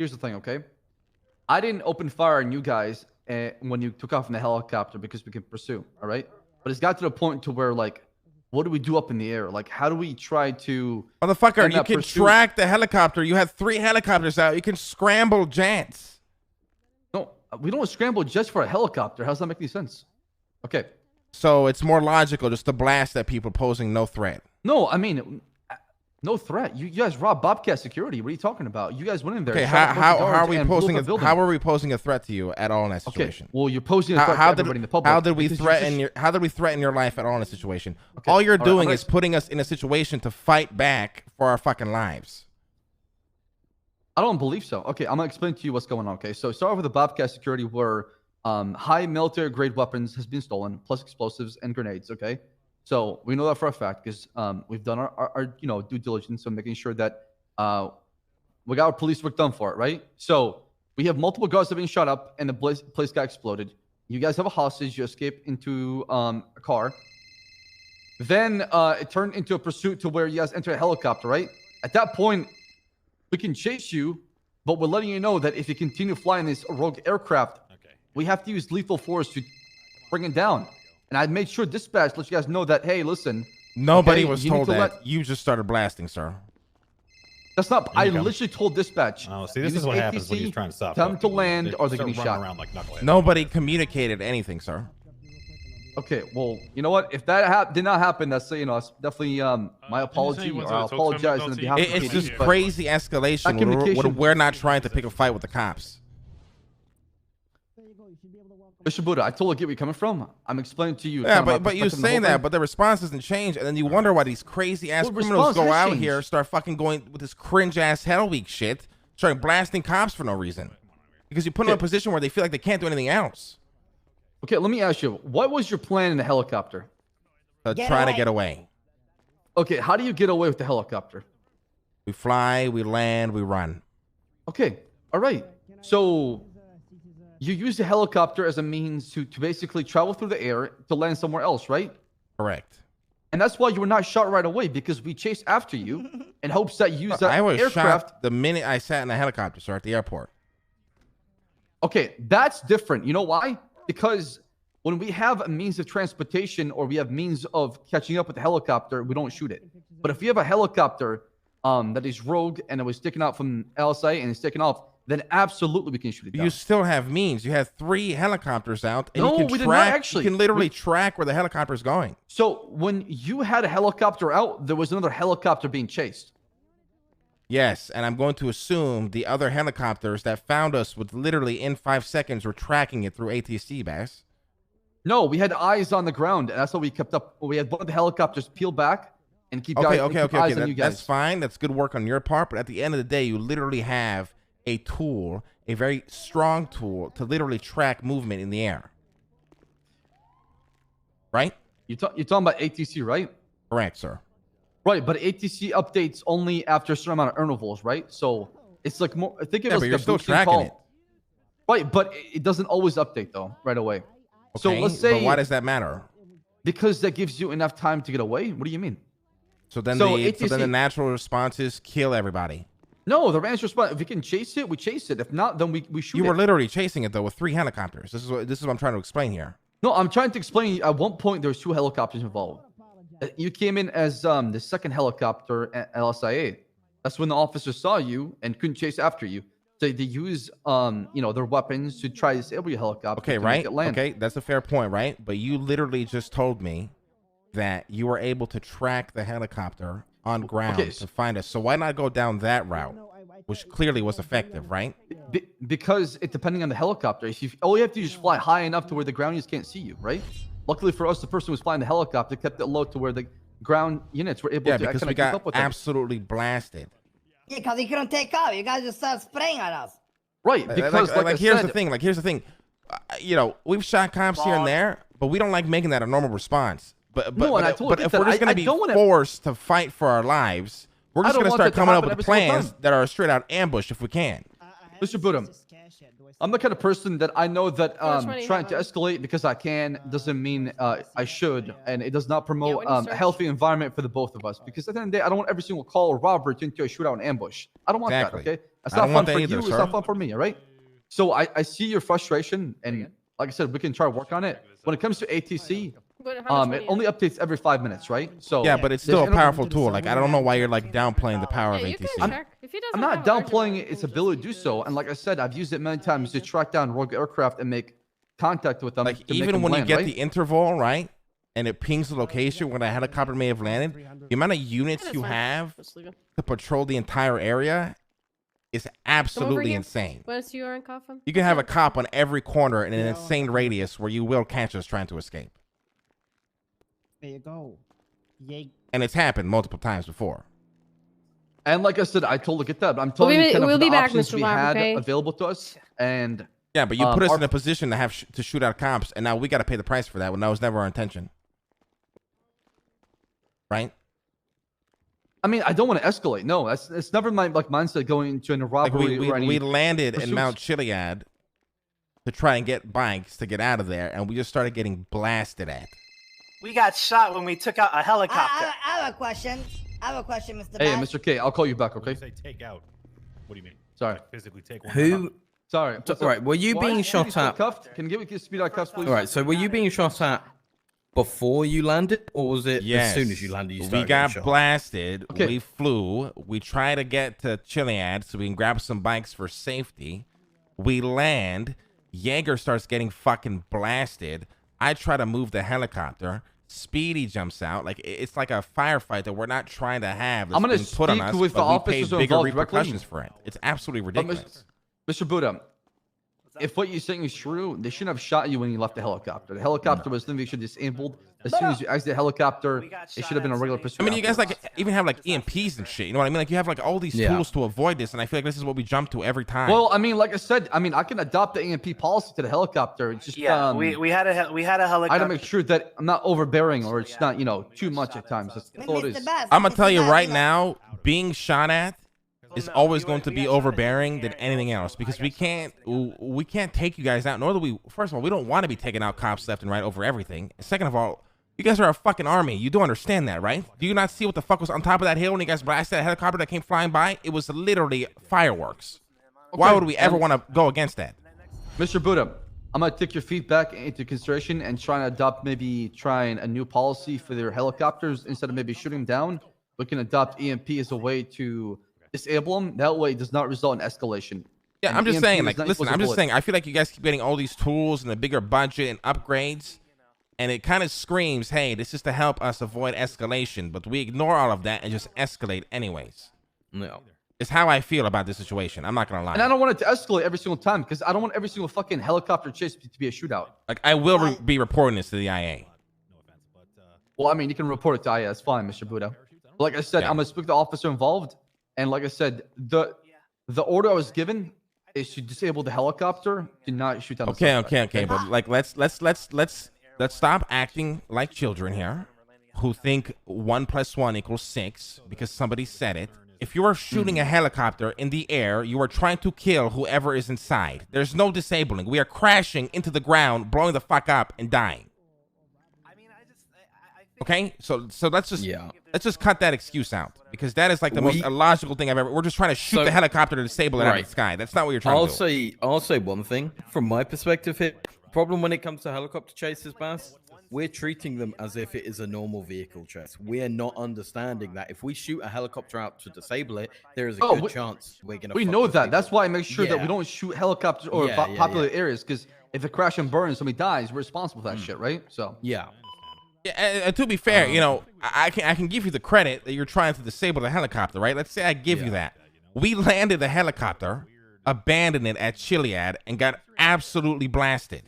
here's the thing, okay? I didn't open fire on you guys when you took off in the helicopter because we could pursue, all right? But it's got to the point to where, like, what do we do up in the air? Like, how do we try to... Motherfucker, you can track the helicopter. You had 3 helicopters out. You can scramble jets. No, we don't scramble just for a helicopter. How does that make any sense? Okay. So it's more logical just to blast at people posing no threat. No, I mean, no threat. You guys robbed Bobcat security. What are you talking about? You guys went in there. Okay, how are we posing a threat to you at all in that situation? Okay, well, you're posing a threat to everybody in the public. How did we threaten your life at all in a situation? Okay, all you're doing is putting us in a situation to fight back for our fucking lives. I don't believe so. Okay, I'm gonna explain to you what's going on. Okay, so start with the Bobcat security where high military grade weapons has been stolen, plus explosives and grenades. Okay, so we know that for a fact because we've done our due diligence on making sure that we got our police work done for it, right? So we have multiple guards that have been shot up and the place got exploded. You guys have a hostage. You escape into a car. Then it turned into a pursuit to where you guys enter a helicopter, right? At that point, we can chase you, but we're letting you know that if you continue flying this rogue aircraft, we have to use lethal force to bring it down. And I made sure dispatch let you guys know that, hey, listen. Nobody was told that. You just started blasting, sir. That's not. I literally told dispatch. Oh, see, this is what happens when you're trying to stop. Tell them to land or they're getting shot. Around like nobody communicated anything, sir. Okay, well, you know what? If that did not happen, that's that's definitely my apology. Or I apologize on behalf of the It's just crazy escalation. We're not trying to pick a fight with the cops. Bishop Buddha, I totally get where you're coming from. I'm explaining to you. Yeah, but you're saying that, but the response doesn't change, and then you wonder why these crazy ass criminals go out here, start fucking going with this cringe ass Hell Week shit, starting blasting cops for no reason, because you put them in a position where they feel like they can't do anything else. Okay, let me ask you, what was your plan in the helicopter? Try to get away. Okay, how do you get away with the helicopter? We fly, we land, we run. Okay, all right. So you use the helicopter as a means to basically travel through the air to land somewhere else, right? Correct. And that's why you were not shot right away, because we chased after you in hopes that you use that aircraft. Shot the minute I sat in the helicopter, sir, at the airport. Okay, that's different. You know why? Because when we have a means of transportation or we have means of catching up with the helicopter, we don't shoot it. But if you have a helicopter that is rogue and it was sticking out from LSA and it's sticking off, then absolutely we can shoot it down. You still have means. You have 3 helicopters out, and no, you can we did not actually. You can literally track where the helicopter is going. So when you had a helicopter out, there was another helicopter being chased. Yes, and I'm going to assume the other helicopters that found us with literally in 5 seconds were tracking it through ATC, Bass. No, we had eyes on the ground, and that's how we kept up. We had one of the helicopters peel back and keep eyes on you guys. That's fine. That's good work on your part, but at the end of the day, you literally have a tool, a very strong tool to literally track movement in the air. Right? You're talking about ATC, right? Correct, sir. Right, but ATC updates only after a certain amount of intervals, right? So it's like more. I think it was like you're still tracking it. Right, but it doesn't always update though right away. Okay, so let's say. But why does that matter? Because that gives you enough time to get away. What do you mean? So then the natural response is kill everybody. No, the ranch response. If we can chase it, we chase it. If not, then we shoot it. You were literally chasing it though with 3 helicopters. This is what I'm trying to explain here. No, I'm trying to explain. At one point, there was 2 helicopters involved. You came in as the second helicopter at LSIA. That's when the officers saw you and couldn't chase after you. So they use their weapons to try to disable your helicopter. Okay, right? Okay, that's a fair point, right? But you literally just told me that you were able to track the helicopter on ground to find us. So why not go down that route, which clearly was effective, right? Because it depending on the helicopter. If all you have to do is fly high enough to where the ground units can't see you, right? Luckily for us, the person who was flying the helicopter kept it low to where the ground units were able to because we got absolutely blasted. Yeah, because he couldn't take off. You guys just started spraying at us. Right, because here's the thing. We've shot cops here and there, but we don't like making that a normal response. But if we're just going to be forced to fight for our lives, we're just going to start coming up with plans that are straight out ambush if we can. Mr. Buddha, I'm the kind of person that I know that trying to escalate because I can doesn't mean I should, and it does not promote a healthy environment for the both of us. Because at the end of the day, I don't want every single call or robbery to into a shootout and ambush. I don't want that, okay? That's not fun for you, it's not fun for me, all right? So I see your frustration, and like I said, we can try to work on it. When it comes to ATC, it only updates every 5 minutes, right? So yeah, but it's still a powerful tool. Like, I don't know why you're like downplaying the power of ATC. I'm not downplaying its ability to do so. And like I said, I've used it many times to track down rogue aircraft and make contact with them. Like, even when you get the interval, right? And it pings the location where the helicopter may have landed, the amount of units you have to patrol the entire area is absolutely insane. You can have a cop on every corner in an insane radius where you will catch us trying to escape. There you go. Yay. And it's happened multiple times before. And like I said, I totally get that. But I'm telling you kind of the options we had available to us. And yeah, but you put us in a position to have to shoot out cops, and now we got to pay the price for that when that was never our intention. Right? I mean, I don't want to escalate. No, it's never my mindset going into a robbery. Like we landed in Mount Chiliad to try and get bikes to get out of there, and we just started getting blasted at. We got shot when we took out a helicopter. I have a question. Mr. Hey, Baas. Mr. K, I'll call you back, okay? Say take out. What do you mean? Sorry. Like physically take one. Who? Sorry. Right. Were you being shot at? Cuffed? Can you give me speed out cuffs, please? All right. So were you being shot at before you landed, or was it as soon as you landed? You started we got shot? blasted. Okay. We flew. We tried to get to Chiliad so we can grab some bikes for safety. We land. Jaeger starts getting fucking blasted. I try to move the helicopter. Speedy jumps out. Like, it's like a firefight that we're not trying to have. I'm going to speak with the officers bigger involved repercussions for it. It's absolutely ridiculous. Mr. Buddha, if what you're saying is true, they shouldn't have shot you when you left the helicopter. The helicopter was literally disabled. As soon as you exit the helicopter, it should have been a regular pursuit. I mean, you guys like even have like EMPs and shit. You know what I mean? Like, you have like all these tools to avoid this, and I feel like this is what we jump to every time. Well, I mean, like I said, I can adopt the EMP policy to the helicopter. It's just we had a helicopter. I had to make sure that I'm not overbearing or it's not too much at times. That's all it is. I'm gonna tell you right now, being shot at is always going to be overbearing than anything else, because we can't take you guys out. Nor do we. First of all, we don't want to be taking out cops left and right over everything. Second of all, you guys are a fucking army. You do understand that, right? Do you not see what the fuck was on top of that hill when you guys blasted that helicopter that came flying by? It was literally fireworks. Okay. Why would we ever want to go against that? Mr. Buddha, I'm going to take your feedback into consideration and try and adopt a new policy for their helicopters. Instead of maybe shooting them down, we can adopt EMP as a way to disable them. That way it does not result in escalation. Yeah, I'm just saying, like, listen, I'm just saying, I feel like you guys keep getting all these tools and a bigger budget and upgrades, and it kind of screams, hey, this is to help us avoid escalation, but we ignore all of that and just escalate anyways. No. It's how I feel about this situation. I'm not going to lie. And I don't want it to escalate every single time, because I don't want every single fucking helicopter chase to be a shootout. Like, I will be reporting this to the IA. Well, I mean, you can report it to IA. That's fine, Mr. Buddha. But like I said, I'm going to speak to the officer involved. And like I said, the order I was given is to disable the helicopter, do not shoot down the suspect. Okay. But like, let's stop acting like children here who think 1 + 1 = 6 because somebody said it. If you are shooting a helicopter in the air, you are trying to kill whoever is inside. There's no disabling. We are crashing into the ground, blowing the fuck up and dying. Okay, so let's just cut that excuse out, because that is like the most illogical thing I've ever. We're just trying to shoot the helicopter to disable it out of the sky. That's not what you're trying to do. I'll say one thing from my perspective here. Problem when it comes to helicopter chases, Baas, we're treating them as if it is a normal vehicle chase. We are not understanding that if we shoot a helicopter out to disable it, there is a good chance we're gonna. We know that. That's why I make sure that we don't shoot helicopters or popular areas, because if it crash and burns, somebody dies, we're responsible for that shit, right? So yeah. Yeah, and to be fair, you know, I can give you the credit that you're trying to disable the helicopter, right? Let's say I give you that. We landed the helicopter, abandoned it at Chiliad, and got absolutely blasted.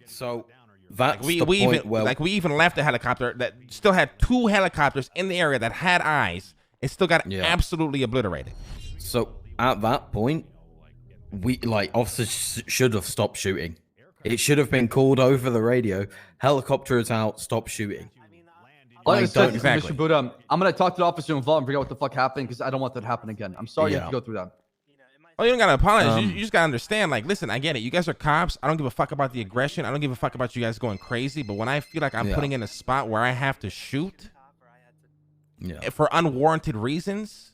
So that's we even left the helicopter that still had 2 helicopters in the area that had eyes. It still got absolutely obliterated. So at that point, officers should have stopped shooting. It should have been called over the radio. Helicopter is out. Stop shooting. Like I said, Mr. Buddha, I'm going to talk to the officer involved and figure out what the fuck happened, because I don't want that to happen again. I'm sorry you have to go through that. Oh, you don't gotta apologize. You just gotta understand. Like, listen, I get it. You guys are cops. I don't give a fuck about the aggression. I don't give a fuck about you guys going crazy. But when I feel like I'm putting in a spot where I have to shoot for unwarranted reasons,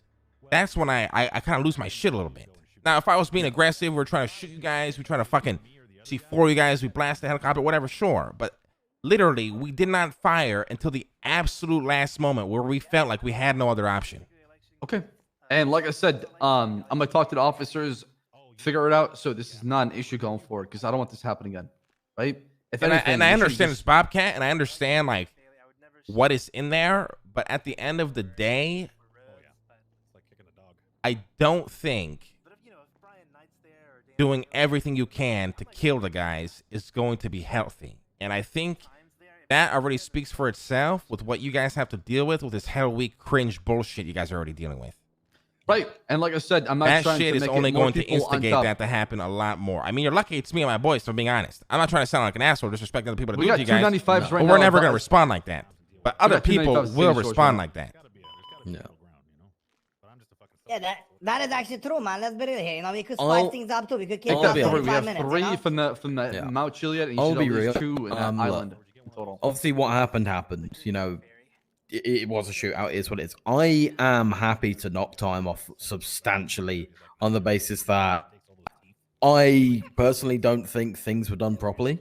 that's when I kind of lose my shit a little bit. Now, if I was being aggressive, we're trying to shoot you guys, we're trying to fucking C4 you guys, we blast the helicopter, whatever, sure. But literally, we did not fire until the absolute last moment where we felt like we had no other option. Okay. And like I said, I'm gonna talk to the officers, figure it out. So this is not an issue going forward because I don't want this happening again, right? If anything, I understand it's Bobcat, and I understand like what is in there, but at the end of the day, I don't think doing everything you can to kill the guys is going to be healthy. And I think that already speaks for itself with what you guys have to deal with this Hell Week cringe bullshit you guys are already dealing with. Right. And like I said, I'm not that trying shit to is make only it more going to people instigate on top. that to happen a lot more. I mean, you're lucky it's me and my boys, for being honest. I'm not trying to sound like an asshole, disrespecting the people that We do it got to you guys. 295s right But now. we're never going to respond like that. But other got people 295s will stage respond right like that. No. Yeah, that is actually true, man. Let's be real here. You know, we could spice things up too. We could kick I'll off be 45 we have minutes. three you know? from the Mount Chiliad, and you I'll should be at least real. 2 in that Look, island in total. Obviously, what happened. You know, it was a shootout. It is what it is. I am happy to knock time off substantially on the basis that I personally don't think things were done properly.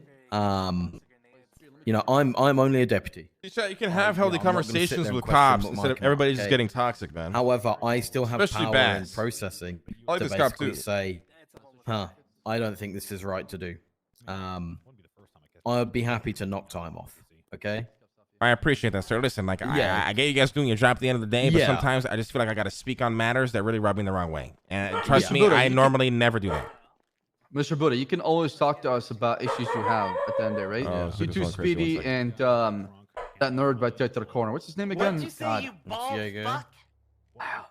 You know, I'm only a deputy. You can have healthy I'm not gonna sit conversations there and with question cops what instead my of everybody just okay. getting toxic, man. However, I still have Especially power in Baas. processing I like to this cop basically too. say, I don't think this is right to do. I'd be happy to knock time off. Okay. I appreciate that, sir. Listen, like, Yeah. I get you guys doing your job at the end of the day, but Yeah. sometimes I just feel like I got to speak on matters that really rub me the wrong way. And trust me, Buddha, I you can- normally never do that. Mr. Buddha, you can always talk to us about issues you have at the end there, right? Oh, so You just two, one crazy, Speedy, one and that nerd right there to the corner. What's his name again? What'd you say, you bald Diego. fuck? Wow.